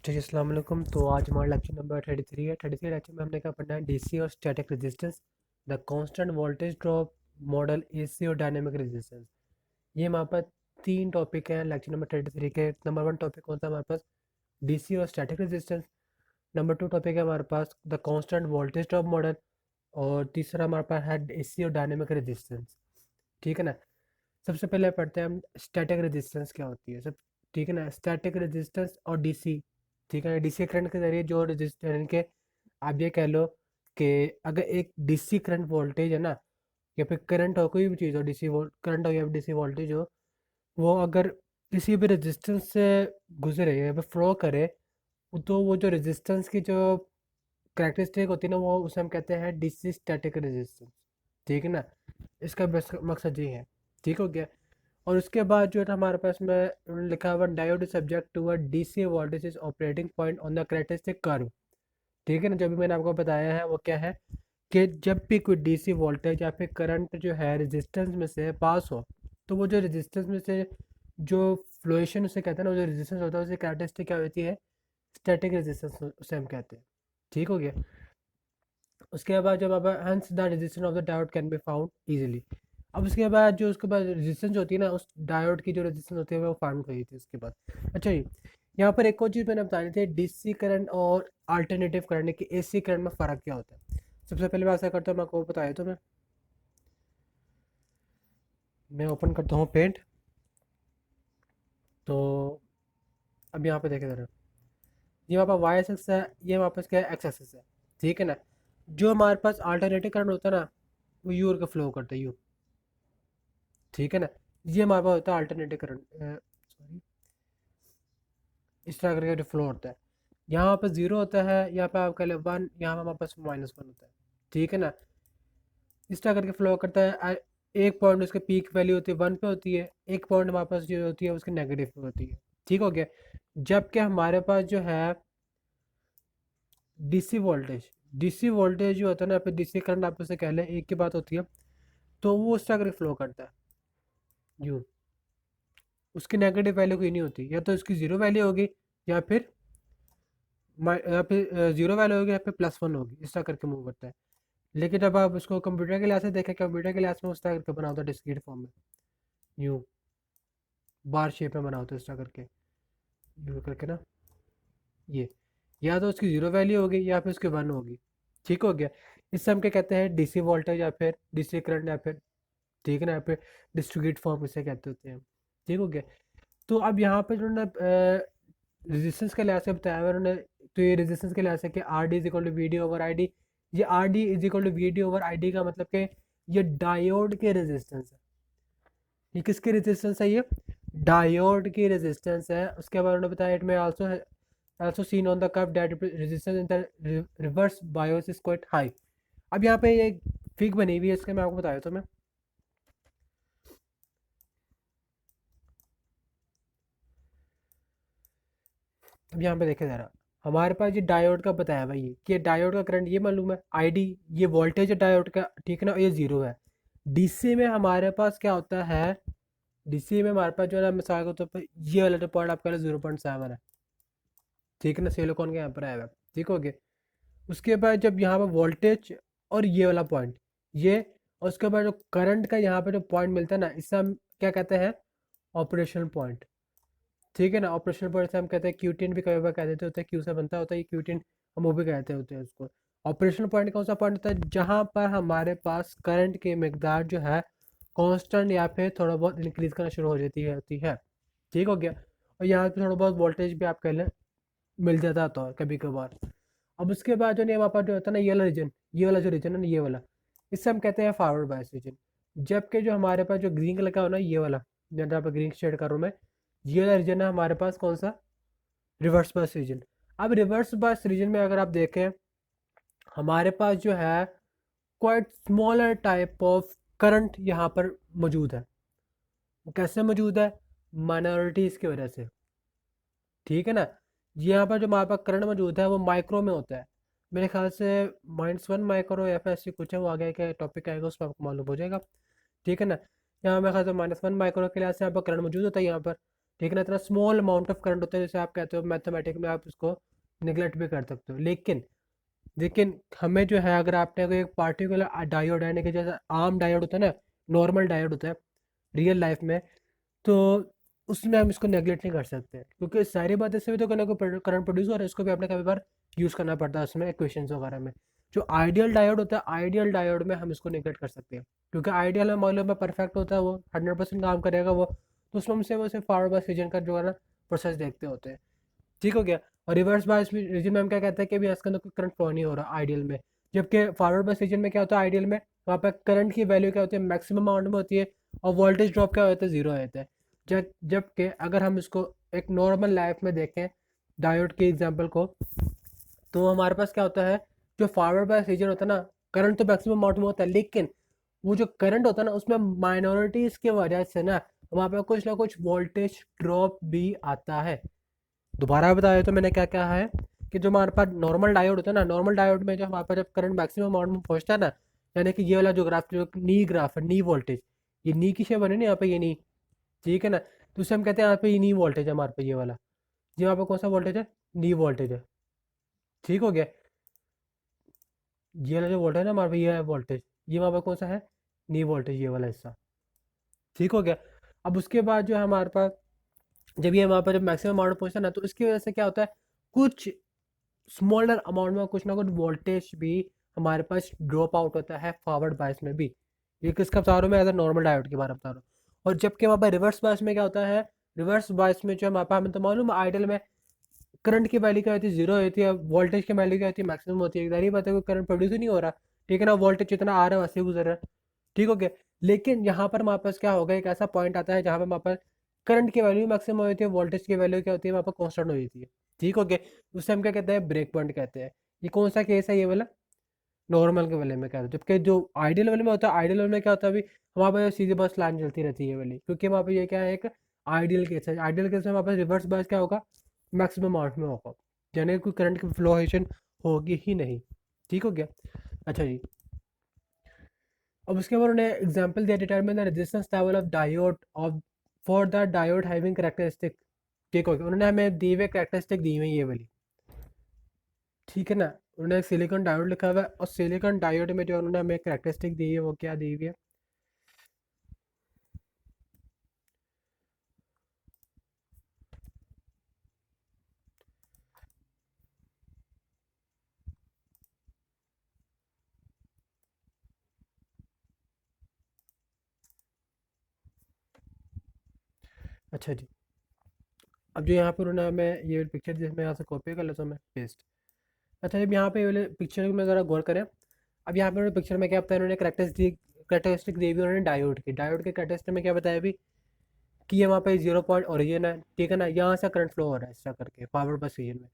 जी अस्सलाम वालेकुम। तो आज हमारा लेक्चर नंबर 33 है। 33 लेक्चर में हमने क्या पढ़ना है, डीसी और static resistance, the constant voltage drop model, AC और डायनेमिक रेजिस्टेंस। ये हमारे पास तीन टॉपिक हैं लेक्चर नंबर 33 के। नंबर वन टॉपिक कौन सा हमारे पास, डीसी और static resistance. Number two topic है हमारे पास the constant voltage drop model. और तीसरा हमारे पास है एसी और डायनेमिक रेजिस्टेंस। ठीक है ना। सबसे पहले पढ़ते हैं हम स्टैटिक रेजिस्टेंस क्या होती है सब। ठीक है ना, स्टैटिक रेजिस्टेंस और डीसी। ठीक है, डीसी करंट के जरिए जो रेजिस्टेंस के, आप ये कह लो कि अगर एक डीसी करंट वोल्टेज है ना, या फिर करंट हो, कोई भी चीज़ हो, डीसी करंट हो या डीसी वोल्टेज हो, वो अगर किसी भी रेजिस्टेंस से गुजरे या फिर फ्लो करे, तो वो जो रेजिस्टेंस की जो करेक्टरिस्टिक होती है ना, वो उसे हम कहते हैं डीसी स्टैटिक रेजिस्टेंस। ठीक है ना। इसका बस मकसद ये है। ठीक हो गया। और उसके बाद जो है हमारे पास में लिखा हुआ, diode is subject to a DC voltage is operating point on the characteristic curve. ठीक है ना, जो भी मैंने आपको बताया है वो क्या है, कि जब भी कोई डीसी वोल्टेज या फिर करंट जो है रेजिस्टेंस में से पास हो, तो वो जो रेजिस्टेंस में से जो फ्लोएशन उसे कहते हैं ना, वो जो रेजिस्टेंस होता है उसकी कैरेक्टरिस्टिक क्या होती है, स्टैटिक रेजिस्टेंस उसे हम कहते हैं। ठीक हो गया। उसके बाद जब अब हंस the resistance of the diode can be found easily. अब उसके बाद जो उसके बाद रेजिस्टेंस होती है ना, उस डायोड की जो रेजिस्टेंस होती है वो फाउंड हुई थी उसके बाद। अच्छा जी, यहाँ पर एक और चीज़ मैंने बतानी थी, डीसी करंट और अल्टरनेटिव करंट की एसी करंट में फ़र्क क्या होता है। सबसे पहले मैं ऐसा करता हूँ, मैं आपको बताया तो मैं ओपन करता हूँ पेंट। तो अब यहाँ पे देखे ज़रा, ये हमारे पास वाई एक्सेस है, ये हमारे पास क्या है, एक्स एक्सेस है। ठीक है ना। जो हमारे पास अल्टरनेटिव करंट होता है ना, वो यू का फ्लो करता है, यू। ठीक है ना। ये हमारे पास होता है अल्टरनेटिव करंट, सॉरी, इस तरह करके जो फ्लो होता है। यहाँ पे जीरो होता है, यहाँ पे आप कह ले वन, यहाँ पे हमारे पास माइनस वन होता है। ठीक है ना। इस तरह करके फ्लो करता है। एक पॉइंट उसके पीक वैल्यू होती है वन पे होती है, एक पॉइंट हमारे पास जो होती है उसकी नेगेटिव पे होती है। ठीक हो गया। जबकि हमारे पास जो है डीसी वोल्टेज जो होता है ना, फिर डीसी करंट आप उसे कह लें, एक की बात होती है, तो वो उस तरह करके फ्लो करता है, यूँ। उसकी नेगेटिव वैल्यू कोई नहीं होती, या तो उसकी जीरो वैल्यू होगी, या फिर या फिर जीरो वैल्यू होगी, या फिर प्लस वन होगी, इस तरह करके मूव करता है। लेकिन जब आप उसको कंप्यूटर के लिहाज से देखें, कंप्यूटर के लिहाज में उस तरह करके बना होता है डिस्क्रीट फॉर्म में, यूँ बार शेप में बना होता है इस तरह करके, यूँ करके ना, ये या तो उसकी जीरो वैल्यू होगी या फिर उसकी वन होगी। ठीक हो गया। इससे हम क्या कहते हैं, डीसी वोल्टेज या फिर डीसी करंट, या फिर ठीक है ना, या फिर डिस्ट्रीब्यूट फॉर्म इसे कहते होते हैं। ठीक हो गया। तो अब यहाँ पे जो ना रेजिस्टेंस के लिहाज से बताया हुआ उन्होंने, तो ये रेजिस्टेंस के लिहाज से कि R D is equal to V D over I D. ये R D is equal to V D over I D का मतलब कि ये डायोड के रेजिस्टेंस है। ये किसकी रेजिस्टेंस है, ये डायोड की रेजिस्टेंस है। उसके बाद उन्होंने बताया, इट में also seen on the curve that resistance in the reverse BIOS is quite high. अब यहाँ पे ये फिग बनी हुई है, इसके मैं आपको बताया तो मैं, अब यहाँ पे देखे ज़रा, हमारे पास ये डायोड का बताया भाई, ये कि डायोड का करंट ये मालूम है आईडी, ये वोल्टेज है डायोड का, ठीक है ना, ये जीरो है। डीसी में हमारे पास क्या होता है, डीसी में हमारे पास जो है ना, मिसाल के तौर पर ये वाला जो पॉइंट आपका 0.7 है। ठीक है ना, सिलिकॉन के यहाँ पर आया हुआ है। ठीक हो गया। उसके बाद जब यहाँ पर वोल्टेज और ये वाला पॉइंट, ये, और उसके बाद जो करंट का यहाँ पे जो पॉइंट मिलता है ना, इससे हम क्या कहते हैं, ऑपरेशनल पॉइंट। ठीक है ना। ऑपरेशनल पॉइंट से हम कहते हैं क्यूटीन भी कई बार कह देते होते हैं, क्यू से बनता होता है ये क्यूटीन, हम वो भी कहते होते हैं उसको। ऑपरेशनल पॉइंट कौन सा पॉइंट होता है, जहाँ पर हमारे पास करंट की मकदार जो है कांस्टेंट या फिर थोड़ा बहुत इंक्रीज करना शुरू हो जाती है, होती है। ठीक हो गया। और यहाँ पे थोड़ा बहुत वोल्टेज भी आप कह लें मिल जाता तो है कभी कभार। अब उसके बाद जो नहीं, वहाँ पर जो होता है ना, ये वाला रीजन, ये वाला जो रीजन है ना, ये वाला, इससे हम कहते हैं फॉरवर्ड बायस रीजन। जबकि जो हमारे पास जो ग्रीन कलर का हो ना, ये वाला, जहाँ पर ग्रीन शेड कर रहा हूँ मैं, ये वाला रीजन है हमारे पास कौन सा, रिवर्स बस रीजन। अब रिवर्स बस रीजन में अगर आप देखें, हमारे पास जो है quite smaller type of current यहाँ पर मौजूद है। वो कैसे मौजूद है, माइनॉरिटीज़ की वजह से। ठीक है ना। यहाँ पर जो हमारे पास करंट मौजूद है वो माइक्रो में होता है, मेरे ख्याल से -1 माइक्रो या फिर ऐसी कुछ है, वो आगे का टॉपिक आएगा उसमें आपको मालूम हो जाएगा। ठीक है ना। यहाँ मेरे ख्याल से -1 माइक्रो के लिहाज से यहाँ पर करंट मौजूद होता है यहाँ पर। ठीक है ना, इतना स्मॉल अमाउंट ऑफ करंट होता है, जैसे आप कहते हो मैथमेटिक में आप इसको निगलेक्ट भी कर सकते हो। लेकिन लेकिन हमें जो है, अगर आपने कोई एक पार्टिकुलर डायोड यानी कि जैसे आम डायोड होता है ना, नॉर्मल डायोड होता है रियल लाइफ में, तो उसमें हम इसको नेगलेक्ट नहीं कर सकते, क्योंकि सारी बातें से भी तो करंट प्रोड्यूस हो रहा है, इसको भी आपने कभी बार यूज़ करना पड़ता है उसमें इक्वेशंस वगैरह में। जो आइडियल डायोड होता है, आइडियल डायोड में हम इसको नेगलेक्ट कर सकते हैं, क्योंकि आइडियल में मामले में परफेक्ट होता है, वो 100% काम करेगा वो, तो उसमें हमसे वो सिर्फ फॉरवर्ड बायस रीजन का जो है ना प्रोसेस देखते होते हैं। ठीक हो गया। और रिवर्स बायस रीजन में हम क्या कहते हैं कि भी इसके अंदर कोई करंट फ्लो नहीं हो रहा आइडियल में, जबकि फॉरवर्ड बायस रीजन में क्या होता है आइडियल में, वहाँ पर करंट की वैल्यू क्या होती है, मैक्सिमम अमाउंट में होती है, और वोल्टेज ड्रॉप क्या होता है, जीरो होता है। जबकि अगर हम इसको एक नॉर्मल लाइफ में देखें डायोड के एग्जाम्पल को, तो हमारे पास क्या होता है, जो फॉरवर्ड बायस रीजन होता है ना, करंट तो मैक्सिमम अमाउंट में होता है, लेकिन वो जो करंट होता है ना, उसमें माइनॉरिटीज की वजह से ना वहाँ पे कुछ ना कुछ वोल्टेज ड्रॉप भी आता है। दोबारा बताया तो मैंने क्या कहा है, कि जो हमारे पास नॉर्मल डायोड होता है ना, नॉर्मल डायोड में जो हमारे पास जब करंट मैक्सिमम अमाउंट में पहुंचता है ना, यानी कि ये वाला जो ग्राफ, जो नी ग्राफ है, नी वोल्टेज, ये नी की शेप बने ना यहाँ पे, ये नी, ठीक है ना, तो उसे हम कहते हैं यहाँ पे ये नी वोल्टेज है हमारे पे, ये वाला, ये वहाँ पे कौन सा वोल्टेज है, नी वोल्टेज है। ठीक हो गया। ये वाला जो वोल्टेज है ना हमारे पे, ये है वोल्टेज, ये वहाँ पे कौन सा है, नी वोल्टेज, ये वाला हिस्सा। ठीक हो गया। अब उसके बाद जो है हमारे पास, जब ये वहाँ पर जब मैक्सिमम अमाउंट पहुँचता है ना, तो इसकी वजह से क्या होता है, कुछ स्मॉलर अमाउंट में कुछ ना कुछ वोल्टेज भी हमारे पास ड्रॉप आउट होता है फॉरवर्ड बायस में भी। ये किसका बता रहा हूँ मैं, एज अ नॉर्मल डायोड के बारे में बता रहा हूँ। और जबकि वहाँ पर रिवर्स बायस में क्या होता है, रिवर्स बायस में जो हमारे पास, हमें तो मालूम है आइडल में करंट की वैल्यू क्या होती है, जीरो होती है, वोल्टेज की वैल्यू क्या होती है, मैक्सिमम होती है, जाहिर बात है कोई करंट प्रोड्यूस ही नहीं हो रहा, ठीक है ना, वोल्टेज जितना आ रहा है वैसे ही गुजर रहा है। ठीक हो गया। लेकिन यहाँ पर हमारे पास क्या होगा, एक ऐसा पॉइंट आता है जहाँ पर हमारे पास करंट की वैल्यू मैक्सिमम होती है, वोल्टेज की वैल्यू क्या होती है, वहाँ पर कॉन्स्टेंट हो जाती है। ठीक हो गया। उससे हम क्या कहते हैं, ब्रेक पॉइंट कहते हैं। ये कौन सा केस है, ये वाला नॉर्मल के वाले में क्या होता है, जबकि जो आइडियल वाले में होता है, आइडियल वाले में क्या होता है, अभी हमारे पास सीधी बस लाइन चलती रहती है ये वाली, क्योंकि वहाँ पे ये क्या है, एक आइडियल केस है। आइडियल केस में हमारे पास रिवर्स बायस क्या होगा, मैक्सिमम अमाउंट में होगा, यानी कोई करंट की फ्लोएशन होगी ही नहीं। ठीक हो गया। अच्छा जी। अब उसके बाद उन्होंने एग्जाम्पल दिया, determine the resistance level of diode off for the diode having characteristic. ठीक हो गया। उन्होंने हमें दी हुए करेक्टरिस्टिक दी हुई ये वाली, ठीक है ना। उन्होंने एक सिलिकॉन डायोड लिखा हुआ है, और सिलिकॉन डायोड में जो उन्होंने हमें करेक्टरिस्टिक दी है वो क्या दी हुई है। अच्छा जी। अब जो यहाँ पर उन्होंने हमें ये पिक्चर, जिसमें यहाँ से कॉपी कर लेता हूँ मैं, पेस्ट। अच्छा, जब यहाँ पे ये वाले पिक्चर में ज़रा गौर करें, अब यहाँ पे उन्होंने पिक्चर में क्या बताया, उन्होंने करेक्टरिस्टिक दी हुई उन्होंने डायोड की, डायोड के करेक्टरिस्टिक में क्या बताया अभी, कि ये वहाँ पे 0 पॉइंट ओरिजिन है, ठीक है ना, यहाँ से करंट फ्लो हो रहा है इस तरह करके पावर बस रीजन में।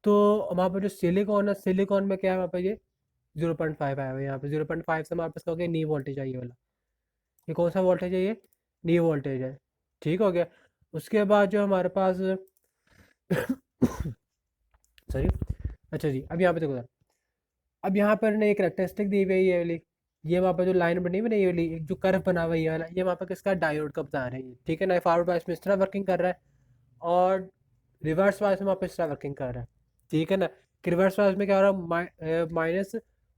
तो वहाँ पर जो सिलिकॉन है, सिलिकॉन में क्या है, वहाँ पे ये 0.5 आया हुआ है, यहाँ पे 0.5 से हमारे पास क्या हो गया, नी वोल्टेज आई ये वाला, ये कौन सा वोल्टेज है, ये नी वोल्टेज है। ठीक हो गया। उसके बाद जो हमारे पास सॉरी। अच्छा जी, अब यहाँ पे देखो, अब यहाँ पर ने एक रेक्टेस्टिक दी हुई है ये वाली, ये वहाँ पर जो लाइन बनी हुई है ना, ये वाली एक जो कर्व बना हुआ है ये वाला, ये वहाँ पर किसका, डायोड का बता रहे हैं, ठीक है ना, फॉरवर्ड बायस में इस तरह वर्किंग कर रहा है, और रिवर्स बायस में वहाँ पर इस तरह वर्किंग कर रहा है। ठीक है ना, कि रिवर्स बायस में क्या हो रहा है,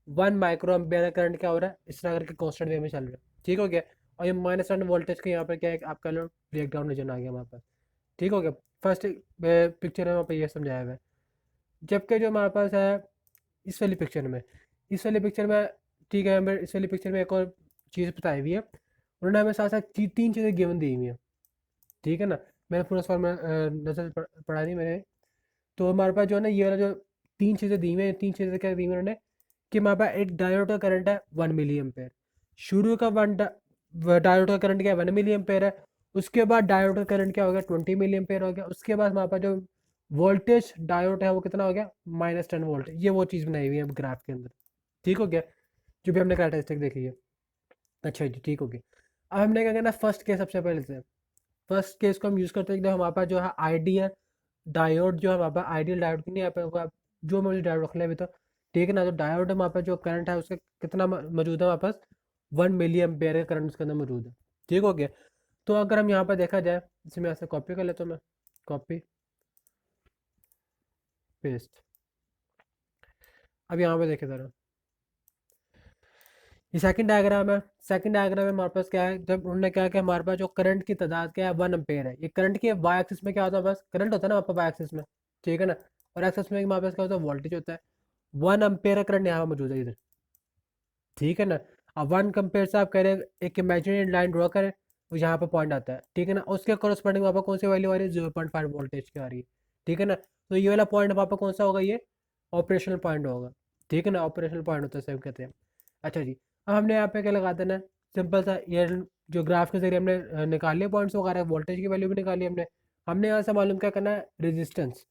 -1 माइक्रो एम्पियर करंट क्या हो रहा है, इस तरह करके कॉन्स्टेंट वे में चल रहा है। ठीक हो गया। और ये -1 वोल्टेज के यहाँ पर क्या है, आपका लो ब्रेक डाउन रीजन आ गया वहाँ पर। ठीक हो गया। फर्स्ट पिक्चर में वहाँ पर ये समझाया हुआ है। जबकि जो हमारे पास है इस वाली पिक्चर में, इस वाली पिक्चर में, ठीक है, हमें इस वाली पिक्चर में एक और चीज़ बताई हुई है, उन्होंने हमें साथ साथ तीन चीज़ें गिवन दी हुई हैं। ठीक है ना, मैंने पूरा सवाल में नजर पढ़ा नहीं मैंने। तो हमारे पास जो है ना, ये वाला जो तीन चीज़ें दी हुई हैं, तीन चीज़ें क्या दी हुई हैं उन्होंने, कि हमारे पास एक डायोड का करंट है 1 मिली एम्पेयर, शुरू का डायोड का करंट क्या है, 1 मिली एम्पेयर है। उसके बाद डायोड का करंट क्या हो गया, 20 मिली एम्पेयर हो गया। उसके बाद हमारे पास जो वोल्टेज डायोड है वो कितना हो गया, -10 वोल्ट। ये वो चीज़ बनाई हुई है ग्राफ के अंदर। ठीक हो गया, जो भी हमने कैरेक्टरिस्टिक देखी है। अच्छा जी, ठीक हो गया। अब हमने क्या करना, फर्स्ट केस सबसे पहले से, फर्स्ट केस को हम यूज़ करते हैं, एकदम हमारे पास जो है आइडियल डायोड, जो है हमारे पास आइडियल डायोड की नहीं, यहाँ पे जो मुझे डायोड रख ले अभी तो, ठीक है ना, जो डायोड है हमारे पास, जो करंट है उसका कितना मौजूद है हमारे पास, 1 मिली एम्पेयर का करंट उसके अंदर मौजूद है। ठीक हो गया। तो अगर हम यहाँ पर देखा जाए, इसमें ऐसे कॉपी कर लेता हूँ मैं, कॉपी पेस्ट। अब यहाँ पे देखे ज़रा, ये सेकंड डायग्राम है। सेकंड डायग्राम में हमारे पास क्या है, जब उन्होंने क्या किया, हमारे पास जो करंट की तादाद क्या है 1 एम्पेयर है। ये करंट के वाई एक्सिस में क्या होता है, बस करंट होता है ना आपका वाई एक्सिस में, ठीक है ना, और एक्सिस में हमारे पास क्या होता है, वोल्टेज होता है। 1 एम्पेयर का करंट यहाँ मौजूद है इधर, ठीक है ना। अब 1 कंपेयर से आप कह रहे हैं एक इमेजिनरी लाइन ड्रॉ करें, वो यहाँ पर पॉइंट आता है, ठीक है ना। उसके कॉरस्पॉन्डिंग वहाँ पर कौन सी वैल्यू आ रही है, 0.5 वोल्टेज की आ रही है, ठीक है ना। तो ये वाला पॉइंट वहाँ पर कौन सा होगा, ये ऑपरेशनल पॉइंट होगा, ठीक है ना, ऑपरेशनल पॉइंट होता है, सेव कहते हैं। अच्छा जी, अब हमने यहाँ पे क्या लगा देना है, सिंपल सा, ये जो ग्राफ के जरिए हमने निकाल लिया पॉइंट्स वगैरह, वोल्टेज की वैल्यू भी निकाली हमने यहाँ से मालूम क्या करना है, रेजिस्टेंस।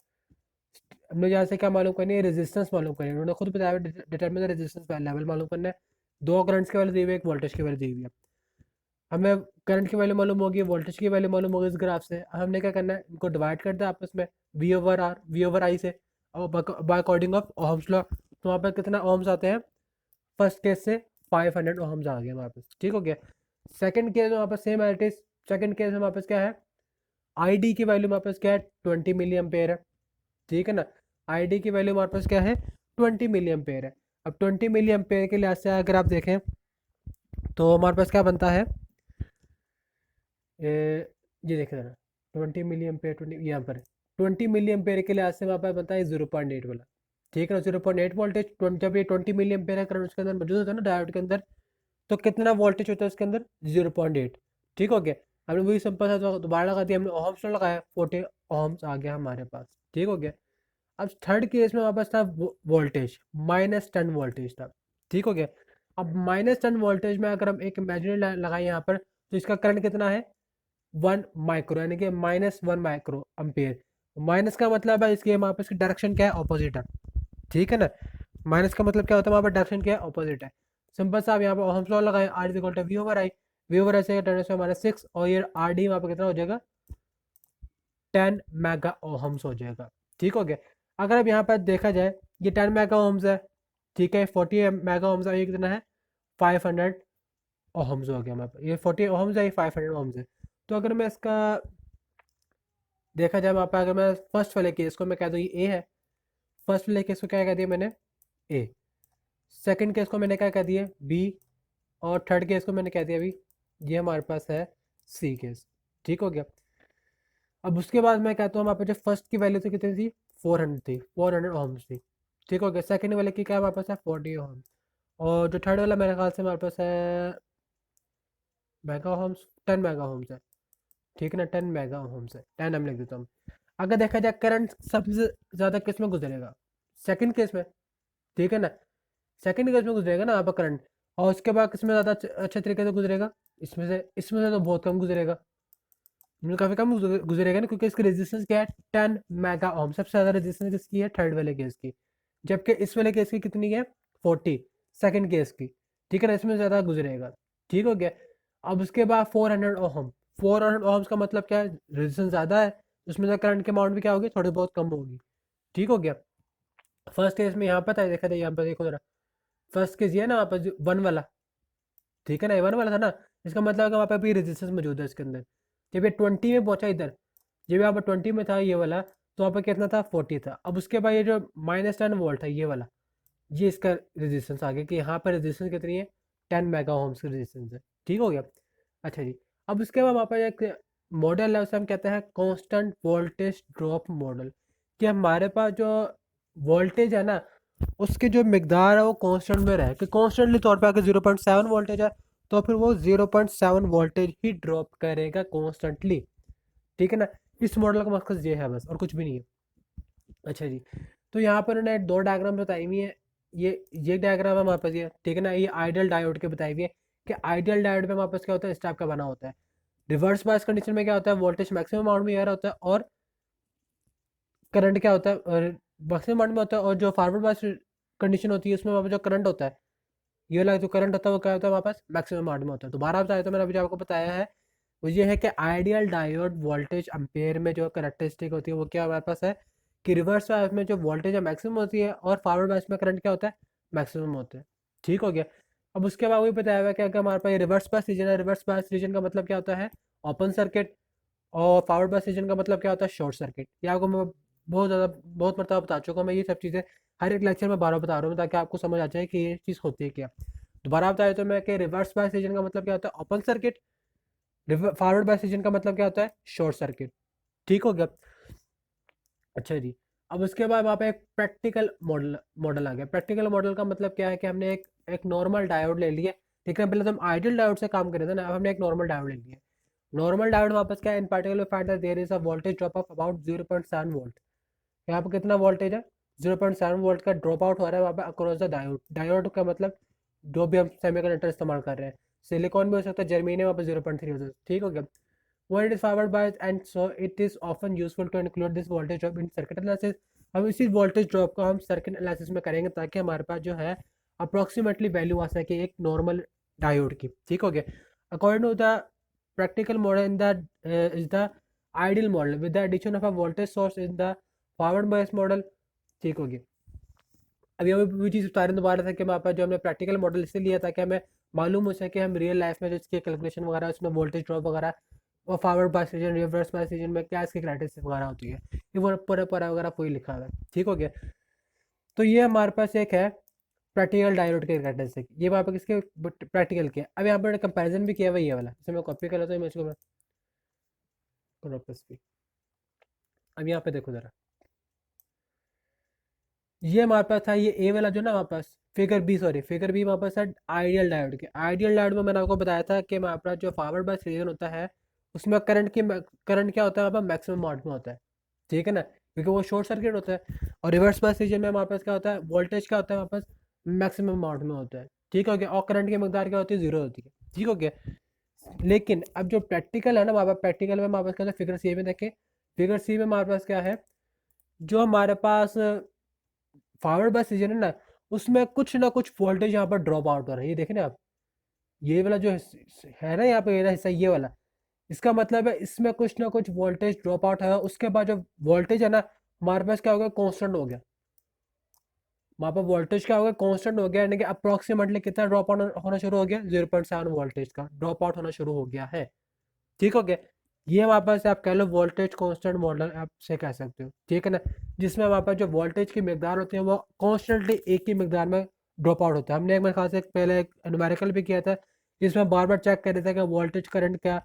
हमने यहाँ से क्या मालूम करनी है, रेजिस्टेंस मालूम करनी है। उन्होंने खुद बताया डिटरमिन द रेजिस्टेंस लेवल मालूम करना है। दो करंट्स की वैल्यू दी हुई है, एक वोल्टेज की वैल्यू दी हुई है। हमें करंट की वैल्यू मालूम होगी, वोल्टेज की वैल्यू मालूम होगी इस ग्राफ से। हमने क्या करना है, इनको डिवाइड कर दिया आपस में, V over R, V over I से, और by according of Ohm's law. तो वहाँ पर कितना ओहम्स आते हैं, फर्स्ट केस से 500 ओहम्स आ गए हमारे पास, ठीक हो गया। सेकंड केस में वहाँ पर same at is, second case में हमारे पास क्या है, आई डी की वैल्यू हमारे पास क्या है, 20 मिली एम्पेयर है, ठीक है ना। आई डी की वैल्यू हमारे पास क्या है, 20 मिली एम्पेयर है। अब 20 मिली एम्पेयर के लिहाज से अगर आप देखें तो हमारे पास क्या बनता है, ये देखें ज़रा, 20 मिली एम्पेयर, 20 यहाँ पर 20 मिली एम्पेयर के लिहाज से हमारे पास बनता है 0.8 वाला, ठीक है ना। 0.8 वोल्टेज, जब ये 20 मिली एम्पेयर का करंट उसके अंदर मौजूद होता है ना डायोड के अंदर, तो कितना वोल्टेज होता है उसके अंदर, 0.8, ठीक हो गया। हमने वही सिंपल सा दोबारा लगा दिया, हमने ओहम्स में लगाया, 40 ओहम्स आ गया हमारे पास, ठीक हो गया। अब थर्ड केस में वापस था वोल्टेज, -10 वोल्टेज था, ठीक हो गया। अब -10 वोल्टेज में अगर हम एक इमेजिनरी लगाए यहाँ पर, तो इसका करंट कितना है, 1 माइक्रो, यानी कि -1 माइक्रो एम्पेयर। माइनस का मतलब है इसके वहाँ पर इसकी डायरेक्शन क्या है, ऑपोजिट है, ठीक है ना। माइनस का मतलब क्या होता है, वहाँ पर डायरेक्शन क्या है, ऑपोजिट है। सिंपल सा, आप यहाँ पर ओहम्स लॉ लगाए, R is equal to V over I, V over I से 10⁻⁶, और ये आर डी वहाँ पर कितना हो जाएगा, 10 मेगा ओहम्स हो जाएगा, ठीक हो गया। अगर अब यहाँ पर देखा जाए, ये 10 मेगा ओहम्स है, ठीक है, 40 मेगा ओहम्स है, ये कितना है, 500 ओहम्स हो गया हमारे पास। ये 40 ओहम्स है, ये 500 ओहम्स है। तो अगर मैं इसका देखा जाए वहाँ पर, अगर मैं फर्स्ट वाले केस को मैं कह दूँ ये ए है, फर्स्ट वाले केस को क्या कह दिया मैंने, ए। सेकंड केस को मैंने क्या कह दिया, बी। और थर्ड केस को मैंने कह दिया अभी, ये हमारे पास है सी केस, ठीक हो गया। अब उसके बाद मैं कहता हूँ हमारे पास जो फर्स्ट की वैल्यू थी कितनी थी, 400 थी, 400 ओहम्स थी, ठीक हो गया। सेकंड वाले की क्या हमारे पास है, 40 ओहम्स। और जो थर्ड वाला मेरे ख्याल से हमारे पास है मेगा ओहम्स, 10 मेगा ओहम्स है, ठीक है ना, 10 मेगा ओहम्स है, 10 हम लिख देता हूँ। अगर देखा जाए करंट सबसे ज़्यादा किस में गुजरेगा, सेकंड केस में, ठीक है ना, सेकंड केस में गुजरेगा ना आपका करंट। और उसके बाद किसमें ज़्यादा अच्छे तरीके से गुजरेगा, इसमें से तो बहुत कम गुजरेगा, मतलब काफ़ी कम गुजरेगा ना, क्योंकि इसकी रेजिस्टेंस क्या है, 10 मेगा ओम। सबसे ज़्यादा रेजिस्टेंस किसकी है, थर्ड वाले केस की, जबकि इस वाले केस की कितनी है, 40, सेकंड केस की, ठीक है ना, इसमें ज़्यादा गुजरेगा, ठीक हो गया। अब उसके बाद 400 ओहम, 400 ओहम्स का मतलब क्या है, रेजिस्टेंस ज़्यादा है, उसमें से करंट की अमाउंट भी क्या होगी, थोड़ी बहुत कम होगी, ठीक हो गया। फर्स्ट केस में यहाँ पर था, देखा था यहाँ पर, देखो जरा, फर्स्ट केस ये है ना, वहाँ पर 1 वाला, ठीक है ना, ये 1 वाला था ना, इसका मतलब है कि वहाँ पर भी रेजिस्टेंस मौजूद है इसके अंदर। जब ये 20 में पहुंचा इधर, जब यहाँ पर 20 में था ये वाला, तो वहाँ पर कितना था, 40 था। अब उसके बाद ये जो -10 वोल्ट है ये वाला, ये इसका रेजिस्टेंस आ गया कि यहाँ पर रेजिस्टेंस कितनी है, 10 मेगा ओम्स की रेजिस्टेंस है, ठीक हो गया। अच्छा जी, अब उसके बाद वहाँ पर एक मॉडल है, उसे हम कहते हैं कांस्टेंट वोल्टेज ड्रॉप मॉडल, कि हमारे पास जो वोल्टेज है ना, उसकी जो मकदार है वो कांस्टेंट में रहे, कि कांस्टेंटली तौर पे अगर 0.7 वोल्टेज है, तो फिर वो 0.7 वोल्टेज ही ड्रॉप करेगा कॉन्स्टेंटली, ठीक है ना। इस मॉडल का मकसद ये है बस, और कुछ भी नहीं है। अच्छा जी, तो यहाँ पर उन्होंने 2 डायग्राम बताई हुई है, ये डायग्राम है हमारे पास, ये ठीक है ना, ये आइडियल डायोड के बताई हुई है, कि आइडियल डायोड में हमारे पास क्या होता है, इस टाइप का बना होता है। रिवर्स बायस कंडीशन में क्या होता है, वोल्टेज मैक्सिमम अमाउंट में आ रहा होता है, और करंट क्या होता है, और मैक्सिमम अमाउंट में होता है, और जो फॉरवर्ड बायस कंडीशन होती है उसमें वहाँ पर जो करंट होता है, ये वाला जो करंट होता है वो क्या होता है हमारे पास, मैक्सिमम अमाउंट में होता है। दोबारा बताया तो मैंने अभी जो आपको बताया है, वो ये है कि आइडियल डायोड वोल्टेज एम्पेयर में जो करेक्टरिस्टिक होती है वो क्या हमारे पास है, कि रिवर्स बायस में जो वोल्टेज है मैक्सिमम होती है, और फॉरवर्ड बायस में करंट क्या होता है, मैक्सिमम होता है, ठीक हो गया। अब उसके बाद वही बताया हुआ है कि अगर हमारे पास रिवर्स बायस रीजन है, रिवर्स बायस रीजन का मतलब क्या होता है, ओपन सर्किट, और फॉरवर्ड बायस रीजन का मतलब क्या होता है, शॉर्ट सर्किट। ये आपको मैं बहुत मरतबा बता चुका हूँ। मैं ये सब चीज़ें हर एक लेक्चर में बार बार बता रहा हूँ ताकि आपको समझ आ जाए कि ये चीज़ होती है क्या। दोबारा बताया तो मैं कि रिवर्स बायस रीजन का मतलब क्या होता है, open circuit. Forward bias region का मतलब क्या होता है, शॉर्ट सर्किट। ठीक हो गया। अच्छा जी। अब उसके बाद वहाँ पे एक प्रैक्टिकल मॉडल मॉडल आ गया। प्रैक्टिकल मॉडल का मतलब क्या है कि हमने एक नॉर्मल डायोड ले लिया। ठीक है, पहले तो हम आइडियल डायोड से काम कर रहे थे ना, अब हमने एक नॉर्मल डायोड ले लिया। नॉर्मल डायोड वापस क्या है, in particular find that there is a voltage drop of about 0.7 volt. यहाँ पर कितना वोल्टेज है, 0.7 वोल्ट का ड्रॉप आउट हो रहा है वहाँ पे अक्रॉस द डायोड। डायोड का मतलब जो भी हम सेमीकंडक्टर इस्तेमाल कर रहे हैं, सिलिकॉन भी हो सकता है, जर्मेनियम वहाँ पर 0.3 हो सकता है। ठीक हो गया। When it is powered by and so it is often useful to include this voltage drop in circuit analysis। हम इसी वोल्टेज ड्रॉप को हम सर्किट एनालिसिस में करेंगे ताकि हमारे पास जो है अप्रोक्सीमेटली वैल्यू आ सके एक नॉर्मल डायोड की। ठीक हो गया। According to the practical model in the is the ideal model with the addition of a voltage source in the forward bias model. ठीक हो गया। अभी हमें वो चीज़ बता रहे दोबारा था कि हमारे पास जो हमने प्रैक्टिकल मॉडल इसलिए लिया था कि हमें मालूम हो सके हम रियल लाइफ में जो इसके कैलकुलेशन वगैरह उसमें वोल्टेज ड्रॉप वगैरह और forward bias region reverse bias region में क्या इसकी कैरेक्टरिस्टिक वगैरह होती है, ये वो पूरा पूरा वगैरह कोई लिखा हुआ है। ठीक हो गया। तो ये हमारे पास एक है प्रैक्टिकल डायोड के कैरेक्टरिस्टिक। ये वहाँ पर किसके प्रैक्टिकल के। अब यहाँ पर कंपैरिजन भी किया हुआ ये वाला, जैसे मैं कॉपी कर लेता हूँ, मैं इसको वापस भी। अब यहाँ पे देखो जरा, ये हमारे पास था ये ए वाला जो ना हमारे पास figure B, sorry figure B हमारे पास है आइडियल डायोड के। आइडियल डायोड में मैंने आपको बताया था कि हमारे पास जो फॉरवर्ड बायस रीजन होता है उसमें करंट क्या होता है, हमारे पास मैक्सिमम अमाउंट में होता है। ठीक है ना, क्योंकि वो शॉर्ट सर्किट होता है। और रिवर्स बायस रीजन में हमारे पास क्या होता है, वोल्टेज क्या होता है हमारे पास, मैक्सिमम अमाउंट में होता है। ठीक हो गया। और करंट की मकदार क्या होती है, जीरो होती है। ठीक हो गया। लेकिन अब जो प्रैक्टिकल है ना हमारे पास, प्रैक्टिकल में हमारे पास क्या होता है, फिगर सी में देखें। फिगर सी में हमारे पास क्या है, जो हमारे पास फॉरवर्ड बायस रीजन है ना, उसमें कुछ ना कुछ वोल्टेज यहाँ पर ड्रॉप आउट हो रहा है। ये देखें ना आप, ये वाला जो है ना यहाँ पे ये हिस्सा, ये वाला, इसका मतलब है इसमें कुछ ना कुछ वोल्टेज ड्रॉप आउट है। उसके बाद जो वोल्टेज है ना हमारे पास क्या हो गया, कॉन्स्टेंट हो गया। वहाँ पर वोल्टेज क्या हो गया, कॉन्स्टेंट हो गया, यानी कि अप्रोक्सीमेटली कितना ड्रॉप आउट होना शुरू हो गया, 0.7 वोल्टेज का ड्रॉप आउट होना शुरू हो गया है। ठीक हो गया। ये हमारे पास आप कह लो वोल्टेज कांस्टेंट मॉडल आप से कह सकते हो। ठीक है ना, जिसमें हमारे पास जो वोल्टेज की मकदार होती है वो कॉन्स्टेंटली एक ही मकदार में ड्रॉप आउट होता है। हमने एक मेरे ख्याल से पहले एक न्यूमेरिकल भी किया था जिसमें बार बार चेक कर रहे थे कि वोल्टेज करंट क्या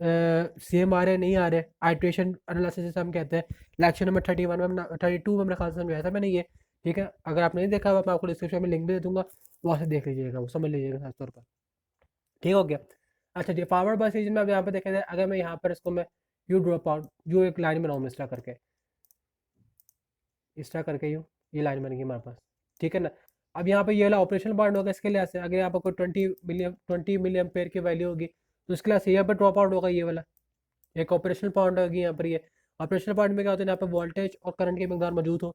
सेम आ रहे नहीं आ रहे, आइट्रेशन एनालिसिस जिसे हम कहते हैं। लेक्चर नंबर 31 में 32 में मेरे ख्याल से समझाया था मैंने ये। ठीक है, अगर आप नहीं देखा हुआ मैं आपको डिस्क्रिप्शन में लिंक भी दे दूंगा, वहाँ से देख लीजिएगा, वो समझ लीजिएगा खास तौर पर। ठीक हो गया। अच्छा जी, फॉरवर्ड बायस रीजन में अब यहाँ पे देखा जाए, अगर मैं यहाँ पर इसको मैं यू ड्रॉप आउट, जो एक लाइन बनाऊँ मैं इस तरह करके यू, ये लाइन बन गई हमारे पास। ठीक है ना। अब यहाँ पे ये वाला ऑपरेशन पॉइंट होगा इसके लिए ऐसे, अगर यहाँ पर कोई 20 मिली एम्पेयर की वैल्यू होगी तो इसके लिए यहाँ पर ड्रॉप आउट होगा ये वाला, एक ऑपरेशन पॉइंट होगी यहाँ पर। ये ऑपरेशन पॉइंट में क्या होता है, यहाँ पर वोल्टेज और करंट की मकदार मौजूद हो।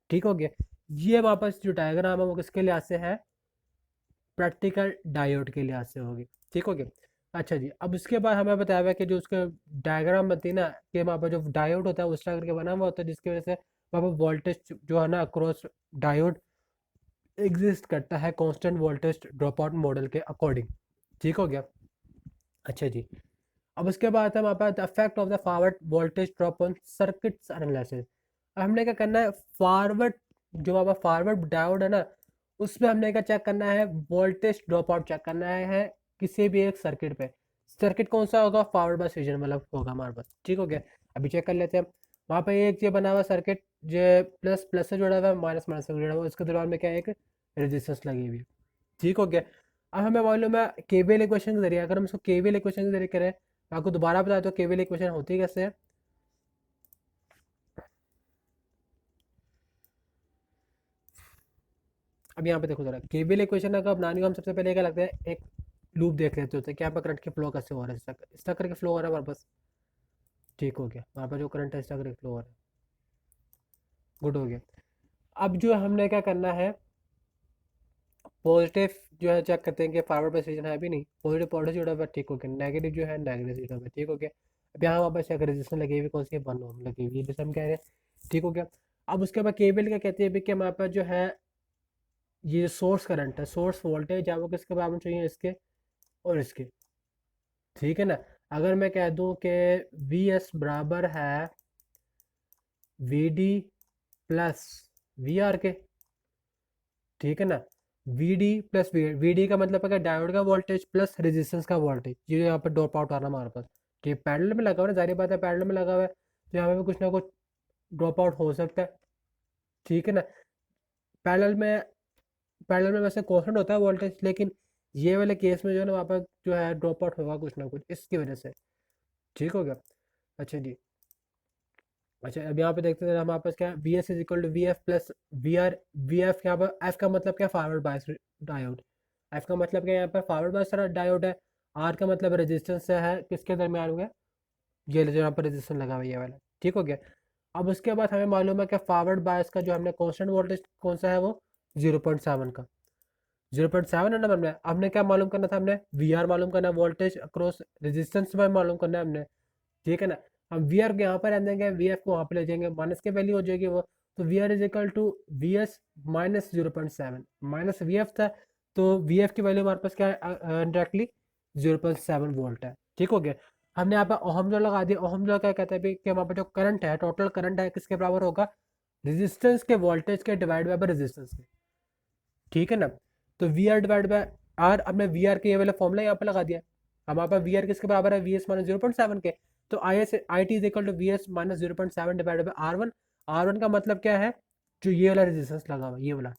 ठीक हो गया। ये वापस जो डायग्राम है वो किसके लिहाज से है, प्रैक्टिकल डायोड के लिहाज से होगी। ठीक हो गया। अच्छा जी, अब उसके बाद हमें बताया हुआ है कि जो उसका डायग्राम बनती है ना, कि वहाँ पर जो डायोड होता है उस तरह करके बना हुआ होता है जिसकी वजह से वहाँ पर वोल्टेज जो है ना अक्रॉस डायोड एग्जिस्ट करता है constant voltage drop out model के अकॉर्डिंग। ठीक हो गया। अच्छा जी। अब उसके बाद है हमारे पास the effect of the forward voltage drop on circuits analysis. अब हमने क्या करना है, फॉरवर्ड जो हमारा फॉरवर्ड डायोड है ना उसमें हमने क्या चेक करना है, वोल्टेज ड्रॉप आउट चेक करना है किसी भी एक सर्किट पे। सर्किट कौन सा होगा, फॉरवर्ड बायस रीजन वाला होगा हमारे पास। ठीक हो गया। अभी चेक कर लेते हैं। वहाँ पे एक ये बना हुआ सर्किट जो प्लस प्लस से जुड़ा हुआ है, माइनस माइनस से जुड़ा हुआ है, उसके दौरान में क्या है, एक रेजिस्टेंस लगी हुई है। ठीक हो गया। अब हमें मालूम है केवीएल इक्वेशन के जरिए, अगर हम इसको केवीएल इक्वेशन के जरिए करें, मैं आपको दोबारा बताया तो केवीएल इक्वेशन होती कैसे है। अब यहाँ पे देखो जरा, केवीएल इक्वेशन अगर बनानी हो हम सबसे पहले क्या लगता है, एक लूप देख लेते होते हैं कि यहाँ पर करंट की फ्लो कैसे हो रहा है, इस तरह करके फ्लो हो रहा है हमारे पास। ठीक हो गया, वहाँ पर जो करंट है इस तरह करके फ्लो हो रहा है। गुड हो गया। अब जो हमने क्या करना है, पॉजिटिव जो है चेक करते हैं कि फॉरवर्ड बायस रीजन है भी नहीं, पॉजिटिव पॉजिटिव जुड़ा हुआ है। ठीक हो गया। नेगेटिव जो है नेगेटिव जुड़ा हुआ है। ठीक हो गया। अब यहाँ हमारे पास एक रेजिस्टेंस लगी हुई, कौन सी है, 1 ओम लगी हुई है, जैसे हम कह रहे हैं। ठीक हो गया। अब उसके बाद केबल क्या कहते हैं कि हमारे पास जो है ये सोर्स करंट है, सोर्स वोल्टेज है, वो किसके बराबर चाहिए, इसके और इसके। ठीक है ना। अगर मैं कह दूं कि वी एस बराबर है V D plus V R के, ठीक है ना। V D plus V D का मतलब है कि डायोड का वोल्टेज प्लस रेजिस्टेंस का वोल्टेज, ये यहाँ पर ड्रॉप आउट आ रहा है हमारे पास। ठीक, पैरेलल में लगा हुआ है, जाहिर बात है पैरेलल में लगा हुआ है, तो यहाँ पे भी कुछ ना कुछ ड्रॉप आउट हो सकता है, ठीक है ना। पैरेलल में पैरेलल में वैसे कॉन्स्टेंट होता है वोल्टेज, लेकिन ये वाले केस में जो है ना वहाँ पर जो है ड्रॉप आउट होगा कुछ ना कुछ इसकी वजह से। ठीक हो गया। अच्छा जी। अच्छा, अब यहाँ पे देखते हैं हमारे पास क्या है, V S is equal to V F plus V R. V F यहाँ पर, एफ का मतलब क्या, फॉरवर्ड बायस डायोड। एफ का मतलब क्या, यहाँ पर फॉरवर्ड बायस डायोड है। आर का मतलब रेजिस्टेंस है किसके दरमियान हुआ है, ये जो यहाँ पर रेजिस्टेंस लगा हुआ है ये वाला। ठीक हो गया। अब उसके बाद हमें मालूम है कि फॉरवर्ड बायस का जो हमने कांस्टेंट वोल्टेज कौन सा है, वो 0.7 का, 0.7 है ना। हमने क्या मालूम करना था, हमने वी आर मालूम करना है, वोल्टेज अक्रॉस रेजिस्टेंस में मालूम करना है हमने, ठीक है ना। हम वी आर को यहाँ पर रख देंगे, वी एफ को वहाँ पे ले जाएंगे, माइनस की वैल्यू हो जाएगी वो। तो V R is equal to V S minus 0.7, minus V F था, तो वी एफ की वैल्यू हमारे पास क्या है, डायरेक्टली 0.7 वोल्ट है। ठीक हो गया। हमने यहाँ पर ओहम लॉ लगा दिया। ओहम लॉ क्या कहता है कि हमारे पास जो करंट है, टोटल करंट है, किसके बराबर होगा, रेजिस्टेंस के वोल्टेज के डिवाइड बाय रेजिस्टेंस के, ठीक है ना। तो V R divide by R, हमने वी आर के ये वाला फॉर्मूला यहाँ पे लगा दिया। हमारे पास वी आर किसके बराबर है, वी एस माइनस 0.7 के। तो I S I T is equal to V S minus 0.7 divide by R one. R one का मतलब क्या है, जो ये वाला रेजिस्टेंस लगा हुआ ये वाला।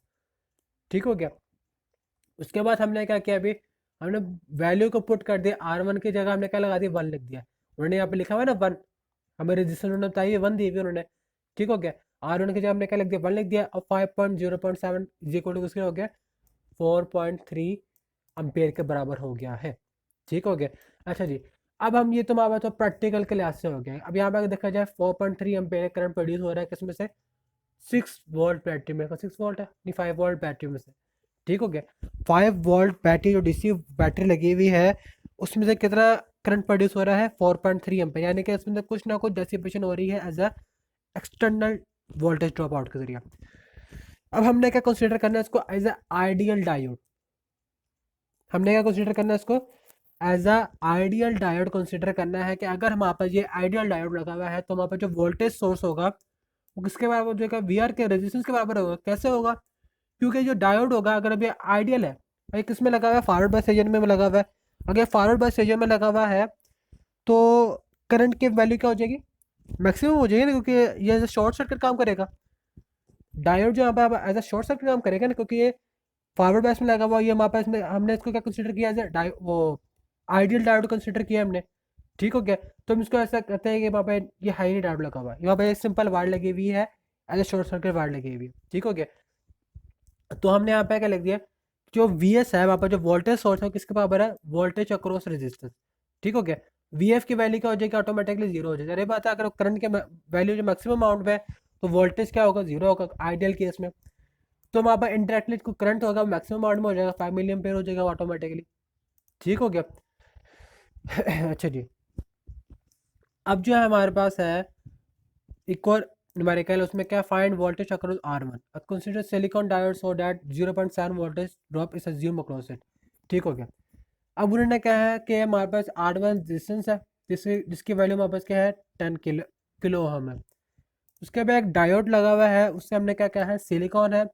ठीक हो गया। उसके बाद हमने क्या किया, अभी हमने वैल्यू को पुट कर दिया, आर वन की जगह हमने क्या लगा दिया, 1 लिख दिया। उन्होंने यहाँ पे लिखा हुआ है ना 1, हमें रेजिस्टेंस उन्होंने बताइए 1 दी हुई उन्होंने। ठीक हो गया। आर वन की जगह हमने क्या लिख दिया, 1 लिख दिया। और 5.0.7 इज इक्वल टू किसके हो गया, 4.3 अम्पेयर के बराबर हो गया है। ठीक हो गया। अच्छा जी। अब हम ये तुम्हारा तो प्रैक्टिकल के लिहाज से हो गया। अब यहाँ पे अगर देखा जाए 4.3 अम्पेयर करंट प्रोड्यूस हो रहा है किसमें से, 6 वोल्ट बैटरी में, 6 वोल्ट है नहीं, 5 वोल्ट बैटरी में से। ठीक हो गया। 5 वोल्ट बैटरी जो डीसी बैटरी लगी हुई है, उसमें से कितना करंट प्रोड्यूस हो रहा है, 4.3 एम्पेयर, यानी कि इसमें से कुछ ना कुछ डेसिपेशन हो रही है as a external voltage drop out के जरिए। अब हमने क्या कंसीडर करना है इसको, एज अ आइडियल डायोड। हमने क्या कंसीडर करना है इसको, as a ideal diode consider करना है कि अगर हमारे पास ये आइडियल डायोड लगा हुआ है तो हमारे पास जो वोल्टेज सोर्स होगा वो किसके बराबर हो जाएगा, वी आर के रेजिस्टेंस के बराबर होगा। कैसे होगा, क्योंकि जो डायोड होगा अगर अभी आइडियल है, भाई किस में लगा हुआ है, फॉरवर्ड बायस रीजन में लगा हुआ है। अगर फॉरवर्ड बायस रीजन में लगा हुआ है तो करंट की वैल्यू क्या हो जाएगी, मैक्सिमम हो जाएगी ना, क्योंकि ये शॉर्ट सर्किट काम करेगा। डायोड जो यहाँ पर एज अ शॉर्ट सर्किट काम करेगा ना, क्योंकि ये फॉरवर्ड बायस में लगा हुआ, ये हमारे पास में हमने इसको क्या कंसीडर किया, एज वो आइडियल डायोड कंसीडर किया हमने। ठीक हो गया। तो हम इसको ऐसा कहते हैं कि वहाँ पे ये हाई डायोड लगा हुआ है, यहाँ पे सिंपल वायर लगी हुई है, as a short circuit wire लगी हुई है। ठीक हो गया। तो हमने यहाँ पे क्या लिख दिया, जो वी एस है वहाँ पर जो वोल्टेज सोर्स है किसके बराबर है, वोल्टेज अक्रॉस रेजिस्टेंस। ठीक हो गया। वी एफ की वैल्यू क्या हो जाएगी, ऑटोमेटिकली जीरो हो जाएगी। अरे बात है, अगर करंट के वैल्यू जो मैक्सिमम अमाउंट में है तो वोल्टेज क्या होगा, जीरो होगा आइडियल केस में। तो वहाँ पर इंडायरेक्टली करंट होगा मैक्सिमम अमाउंट में हो जाएगा, 5 मिलियन हो जाएगा ऑटोमेटिकली। ठीक हो गया। अच्छा जी। अब जो है हमारे पास है एक और न्यूमेरिकल, उसमें क्या, find voltage across R one, consider silicon diode so that 0.7 voltage drop is assume across it. ठीक हो गया। अब उन्होंने क्या है कि हमारे पास आर वन रेजिस्टेंस है, जिसकी वैल्यू हमारे पास क्या है, 10 किलो ओम है। उसके बाद एक डायोड लगा हुआ है, उससे हमने क्या कहा है, सिलिकॉन है,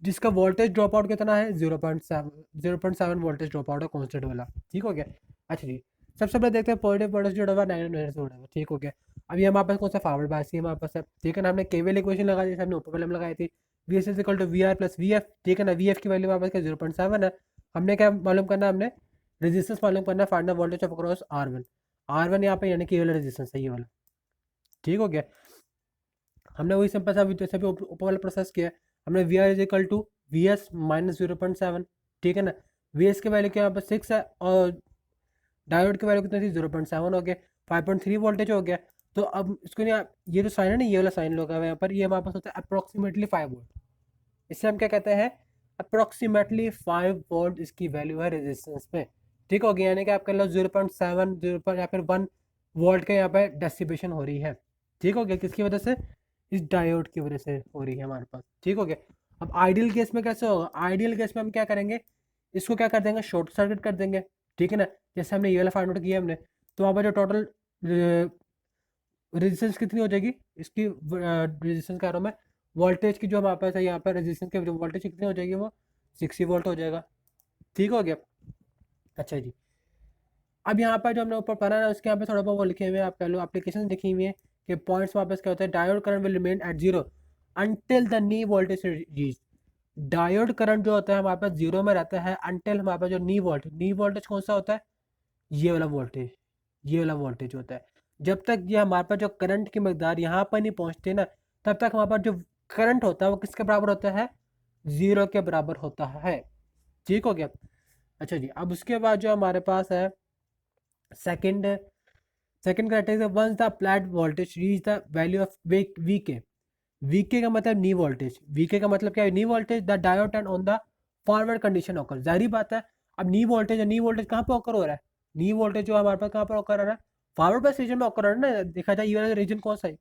जिसका वोल्टेज ड्रॉप आउट कितना है, 0.7 वोल्टेज ड्रॉप आउट है कॉन्स्टेंट वाला। ठीक हो गया। अच्छा जी। सबसे पहले देखते हैं पॉजिटिव पोटेंशियल जोड़ा हुआ 9 से जोड़ा हुआ। ठीक हो गया। अब ये हमारे पास कौन सा फॉरवर्ड बायस है हमारे पास है, ठीक है ना। हमने केवीएल इक्वेशन लगा दी, हमने ऊपर वाले में लगाई थी, V S is equal to V R plus V F. ठीक है ना। वी एफ की वैल्यू हमारे पास क्या, 0.7 है। हमने क्या मालूम करना है, हमने रेजिस्टेंस मालूम करना है, find the voltage of across R one. R one यहाँ पे यानी कि ये वाला रेजिस्टेंस है, ये वाला। ठीक हो गया। हमने वही सिंपल सा जैसे भी ऊपर वाला प्रोसेस किया, हमने V R is equal to V S minus 0.7। ठीक है ना। वी एस की वैल्यू क्या यहाँ पर 6 है, और डायोड की वैल्यू कितनी थी, 0.7 हो गया, 5.3 वोल्टेज हो गया। तो अब इसको नहीं, ये जो साइन है ना, ये वाला साइन लगा हुआ है यहाँ पर, ये हमारे पास होता है अप्रोक्सीमेटली 5 वोल्ट। इससे हम क्या कहते हैं, अप्रोक्सीमेटली 5 वोल्ट इसकी वैल्यू है रेजिस्टेंस में। ठीक हो गया। यानी कि आप कह लो 0.7 या फिर 1 वोल्ट के यहाँ पे डेसिपेशन हो रही है। ठीक हो गया। किसकी वजह से, इस डायोड की वजह से हो रही है हमारे पास। ठीक हो गया। अब आइडियल केस में कैसे होगा, आइडियल केस में हम क्या करेंगे, इसको क्या कर देंगे, शॉर्ट सर्किट कर देंगे। ठीक है ना। जैसे हमने ये वाला फाइंड आउट किया हमने, तो वहाँ पर जो टोटल रेजिस्टेंस कितनी हो जाएगी इसकी, रेजिस्टेंस कह रहा हूँ मैं, वोल्टेज की जो हमारे पास है यहाँ पर रेजिस्टेंस की जो वोल्टेज कितनी हो जाएगी, वो 60 वोल्ट हो जाएगा। ठीक हो गया। अच्छा जी, अब यहाँ पर जो हमने ऊपर पढ़ा ना, उसके यहाँ पे थोड़ा बहुत वो लिखे हुए हैं, आप कह लो एप्लीकेशन लिखी हुई है कि पॉइंट्स वापस क्या होता है, diode current will remain at zero until the knee voltage reach. Diode current जो होता है हमारे पास जीरो में रहता है अंटिल हमारे पास जो नी वोल्टेज कौन सा होता है, ये वाला वोल्टेज, ये वाला वोल्टेज होता है। जब तक ये हमारे पास जो करंट की मकदार यहाँ पर नहीं पहुँचती ना, तब तक हमारे पास जो करंट होता है वो किसके बराबर होता है, जीरो के बराबर होता है। ठीक हो गया। अच्छा जी, अब उसके बाद जो हमारे पास है second, second criteria, once the applied voltage reach the value of V K. V K का मतलब नी वोल्टेज, वीके का मतलब क्या है, knee voltage the diode turn on the forward condition occur. जाहिर बात है, अब नी वोल्टेज कहाँ पे ऑकर हो रहा है, नी वोल्टेज जो हमारे पास कहाँ पर ऑकर हो रहा है, फॉरवर्ड बस रीजन में ऑकर हो रहा है ना। देखा जाए ये वाला रीजन कौन सा है,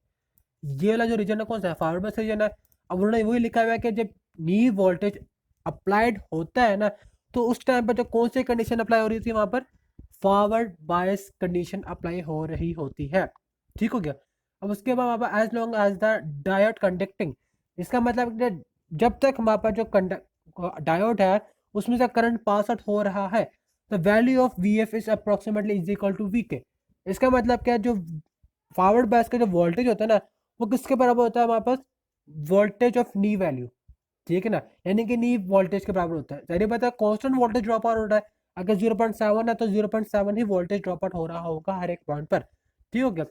ये वाला जो रीजन है कौन सा है, फॉरवर्ड बस रीजन है। अब उन्होंने वही लिखा हुआ है कि जब नी वोल्टेज अप्लाइड होता है ना, तो उस टाइम पर जो कौन सी कंडीशन अप्लाई हो रही थी वहां पर, फॉरवर्ड बायस कंडीशन अप्लाई हो रही होती है। ठीक हो गया। अब उसके बाद वहाँ पर as long as the diode conducting, इसका मतलब जब तक हमारे पास जो डायोड है उसमें से करंट पास आउट हो रहा है, the value of V F is approximately is equal to V K. इसका मतलब क्या है, जो फॉरवर्ड बायस का जो वोल्टेज होता है ना, वो किसके बराबर होता है हमारे पास, वोल्टेज ऑफ नी वैल्यू। ठीक है ना, यानी कि नी वोल्टेज के बराबर होता है। जाहिर बात है कांस्टेंट वोल्टेज ड्रॉप आउट हो रहा है, अगर 0.7 है तो 0.7 ही वोल्टेज ड्रॉप आउट हो रहा होगा हर एक पॉइंट पर। ठीक हो गया।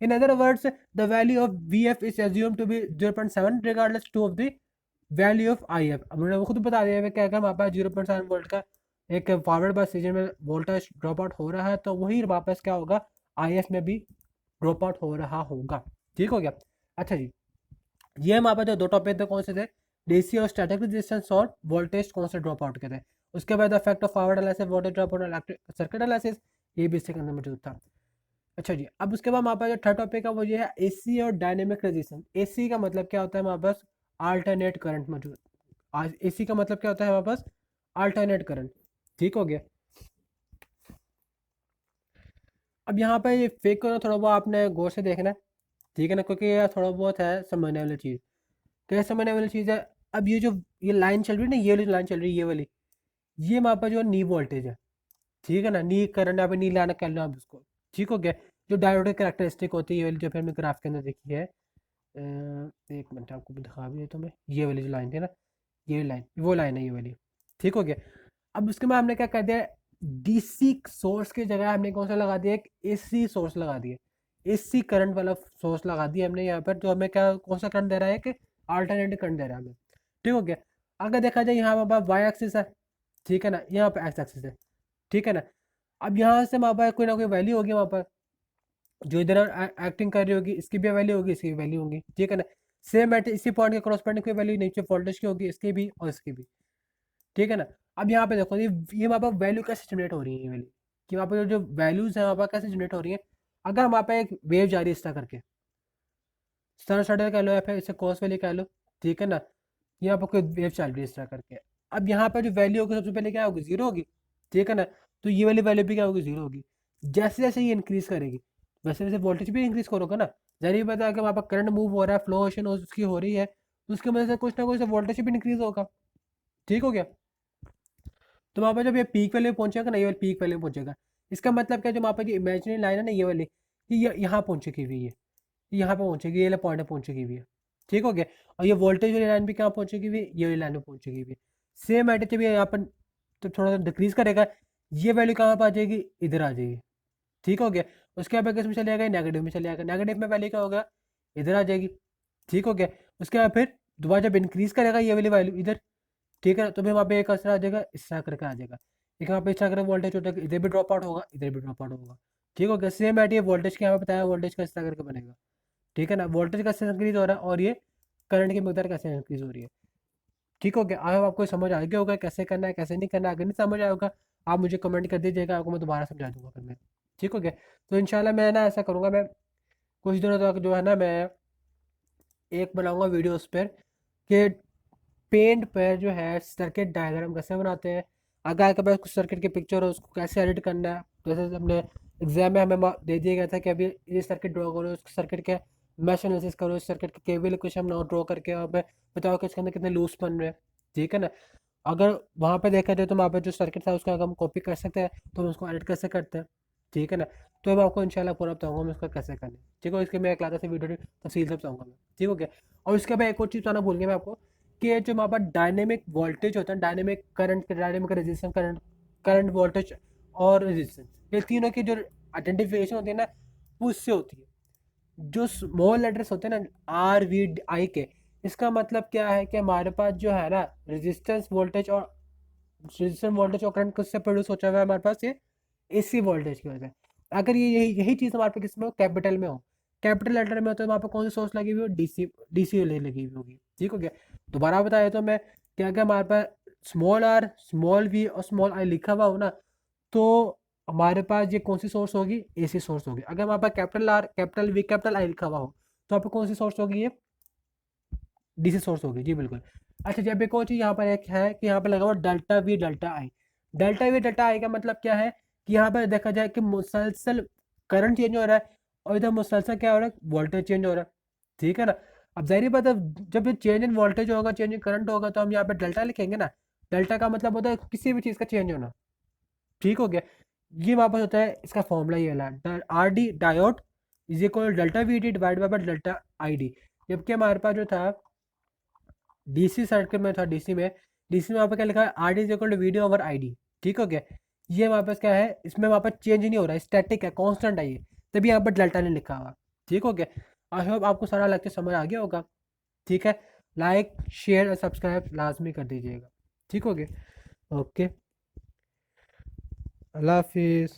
In other words, the value of V F is assume to be 0.7 regardless to of the value of I F. अब उन्होंने खुद बता दिया है क्या, हमारे पास 0.7 वोल्ट का एक फॉरवर्ड बस रीजन में वोल्टेज ड्रॉप आउट हो रहा है, तो वही वापस क्या होगा, आई एफ में भी ड्रॉप आउट हो रहा होगा। ठीक हो गया। अच्छा जी, ये हमारे पास जो दो टॉपिक थे कौन से थे, डीसी और स्टैटिक रेजिस्टेंस और वोल्टेज कौन से ड्रॉप आउट के थे। उसके बाद effect of forward analysis, voltage drop out, electric circuit analysis, ये भी इसके अंदर मौजूद था। अच्छा जी, अब उसके बाद हमारे पास जो थर्ड टॉपिक है वो ये है एसी और डायनेमिक रेजिस्टेंस। एसी का मतलब क्या होता है हमारे पास, अल्टरनेट करंट मौजूद, आज एसी का मतलब क्या होता है हमारे पास, अल्टरनेट करंट। ठीक हो गया। अब यहाँ पे ये फेक को ना थोड़ा बहुत आपने गौर से देखना है, ठीक है ना, क्योंकि ये थोड़ा बहुत है समझने वाली चीज़। क्या समझने वाली चीज़ है, अब ये जो ये लाइन चल रही है ना, ये वाली लाइन चल रही है, ये वाली, ये वहाँ पर जो नी वोल्टेज है, ठीक है ना, नी करंट यहाँ पे नी लाना कह लो आप इसको। ठीक हो गया। जो डायोड की कैरेक्टरिस्टिक होती है, ये वाली जो फिर हमने ग्राफ के अंदर देखी है, एक मिनट आपको दिखा भी देता हूँ मैं, ये वाली जो लाइन थी ना, ये लाइन, वो लाइन है ये वाली। ठीक हो गया। अब उसके बाद हमने क्या कर दिया, डीसी सोर्स की जगह हमने कौन सा लगा दिया, एक एसी सोर्स लगा दिया, एसी करंट वाला सोर्स लगा दिया हमने यहाँ पर, जो हमें क्या कौन सा करंट दे रहा है, कि अल्टरनेटिव करंट दे रहा है हमें। ठीक हो गया। अगर देखा जाए यहाँ पर वाई एक्सिस है, ठीक है ना, यहाँ पर एक्स एक्सिस है, ठीक है ना। अब यहाँ से वहाँ पर कोई ना कोई वैल्यू होगी, वहाँ पर जो इधर एक्टिंग कर रही होगी इसकी भी वैल्यू होगी, इसकी भी वैल्यू होगी। ठीक है ना, सेम एट इसी पॉइंट के क्रॉसपेंडिंग की वैल्यू नीचे वोल्टेज की होगी, इसकी भी और इसकी भी। ठीक है ना। अब यहाँ पे देखो ये वहाँ पर वैल्यू कैसे जनरेट हो रही है, ये वाली, कि वहाँ पर जो वैल्यूज है वहाँ पर कैसे जनरेट हो रही है। अगर वहाँ पर एक वेव जा रही है इस तरह करके, साइनसॉइडल कह लो या फिर इसे कॉस वैल्यू कह लो, ठीक है ना, यहाँ पर कोई वेव चल रही है इस तरह करके। अब यहाँ पर जो वैल्यू होगी सबसे पहले क्या होगी, जीरो होगी। ठीक है ना, तो ये वाली वैल्यू भी क्या होगी, जीरो होगी। जैसे जैसे ये इंक्रीज करेगी वैसे वैसे वोल्टेज भी इंक्रीज करोगे ना। जाहिर बात है कि वहाँ पर करंट मूव हो रहा है, फ्लोएशन उसकी हो रही है, तो उसकी वजह से कुछ ना कुछ वोल्टेज भी इंक्रीज होगा। ठीक हो गया। तो वहाँ पर जब ये पीक वैल्यू पहुंचेगा ना, ये वाली पीक वैल्यू पहुंचेगा, इसका मतलब क्या, जो वहाँ पर जो इमेजिनरी लाइन है ना ये वाली, ये यहाँ पहुंचेगी हुई है, यहाँ पे पहुंचेगी, ये पॉइंट पे पहुंचेगी हुई है। ठीक हो गया। और ये वोल्टेज वाली लाइन भी कहाँ पहुंचेगी हुई, ये वाली लाइन पे पहुंचेगी हुई है। सेम एट जब ये यहाँ पर तो थोड़ा सा डिक्रीज करेगा, ये वैल्यू कहाँ पर आ जाएगी, इधर आ जाएगी। ठीक हो गया। उसके बाद किस में चले जाएगा, नेगेटिव में चले जाएगा, नेगेटिव में वैल्यू क्या होगा, इधर आ जाएगी। ठीक हो गया। उसके बाद फिर दोबारा जब इंक्रीज करेगा ये वाली वैल्यू इधर, ठीक है, तो फिर वहाँ पे एक असर आ जाएगा, इस तरह करके आ जाएगा। एक वहाँ पे इस तरह करके वोल्टेज हो जाएगा, इधर भी ड्रॉप आउट होगा, इधर भी ड्रॉप आउट होगा। ठीक हो गया। सेम एट ये वोल्टेज के यहाँ पे बताया, वोल्टेज का इस तरह करके बनेगा। ठीक है ना, वोल्टेज कैसे इंक्रीज हो रहा है और ये करंट की मकदार कैसे इंक्रीज हो रही है। ठीक हो गया। आई होप आपको समझ आ गया होगा कैसे करना है कैसे नहीं करना है। अगर नहीं समझ आया होगा आप मुझे कमेंट कर दीजिएगा, आपको मैं दोबारा समझा दूंगा फिर मैं। ठीक हो गया। तो इंशाल्लाह मैं ना ऐसा करूँगा, मैं कुछ दिनों तक जो है ना, मैं एक बनाऊंगा वीडियो उस पर कि पेंट पर जो है सर्किट डायग्राम कैसे बनाते हैं, अगर आपके पास कुछ सर्किट की पिक्चर हो उसको कैसे एडिट करना है, जैसे हमने एग्जाम में हमें दे दिया गया था कि अभी ये सर्किट ड्रॉ करो, उस सर्किट के मैश एनालिसिस करो, इस सर्किट के केवीएल इक्वेशन बनाओ ड्रॉ करके, और हमें बताओ कि इसके अंदर कितने लूप्स बन रहे हैं, ठीक है ना। अगर वहाँ पे देखा जाए तो वहाँ पे जो सर्किट था उसका अगर हम कॉपी कर सकते हैं तो हम उसको एडिट कैसे करते हैं, ठीक है ना। तो मैं आपको इंशाल्लाह पूरा बताऊंगा मैं इसका कैसे करना है, ठीक है। इसके मैं एक लाता से वीडियो तफसील से बताऊंगा मैं, ठीक हो गया। और इसके बाद एक और चीज़ बताना भूल गया मैं आपको, कि जो हमारे पास डायनेमिक वोल्टेज होता है, dynamic current, dynamic resistance, current current voltage और रेजिस्टेंस, ये तीनों की जो आइडेंटिफिकेशन होती है ना वो उससे होती है। जो स्मॉल लेटर्स होते हैं ना RVI के, इसका मतलब क्या है कि हमारे पास जो है ना रेजिस्टेंस वोल्टेज और करंट किससे प्रोड्यूस होता है हमारे पास, ये AC वोल्टेज की वजह से। अगर ये यही चीज़ हमारे पास किसमें हो, कैपिटल में हो, कैपिटल लेटर में हो, तो वहाँ पर कौन सी सोर्स लगी हुई हो, DC लगी हुई होगी, ठीक हो गया। दोबारा बताया तो मैं, क्या अगर हमारे पास r v और I लिखा हुआ हो ना, तो हमारे पास ये कौन सी सोर्स होगी, AC सोर्स होगी। अगर हमारे पास R V I लिखा हुआ हो तो यहाँ पे कौन सी सोर्स होगी, ये DC सोर्स होगी, जी बिल्कुल। अच्छा, जब एक और चीज़ यहाँ पर एक है कि यहाँ पर लगा हुआ delta V delta I। Delta V delta I का मतलब क्या है कि यहाँ पर देखा जाए कि मुसलसल करंट चेंज हो रहा है और इधर मुसलसल क्या हो रहा है, वोल्टेज चेंज हो रहा है, ठीक है ना। अब जाहिर बात है, जब ये चेंज इन वोल्टेज होगा, चेंज इन करंट होगा, तो हम यहाँ पे डेल्टा लिखेंगे ना। डेल्टा का मतलब होता है किसी भी चीज़ का चेंज होना, ठीक हो गया। ये वापस होता है, इसका फॉर्मूला ये वाला RD diode is equal delta VD divide by delta ID। जबकि हमारे पास जो था DC सर्किट में था, DC में वहाँ पे क्या लिखा है, RD is equal to VD over ID, ठीक हो गया। ये हमारे पास क्या है, इसमें वहाँ पर चेंज नहीं हो रहा है, स्टैटिक है, कांस्टेंट है ये, तभी यहाँ पर डेल्टा नहीं लिखा हुआ, ठीक हो गया। आई होप आपको सारा लेक्चर समझ आ गया होगा, ठीक है। लाइक शेयर और सब्सक्राइब लाजमी कर दीजिएगा, ठीक हो गया। ओके, अल्लाह हाफिज़।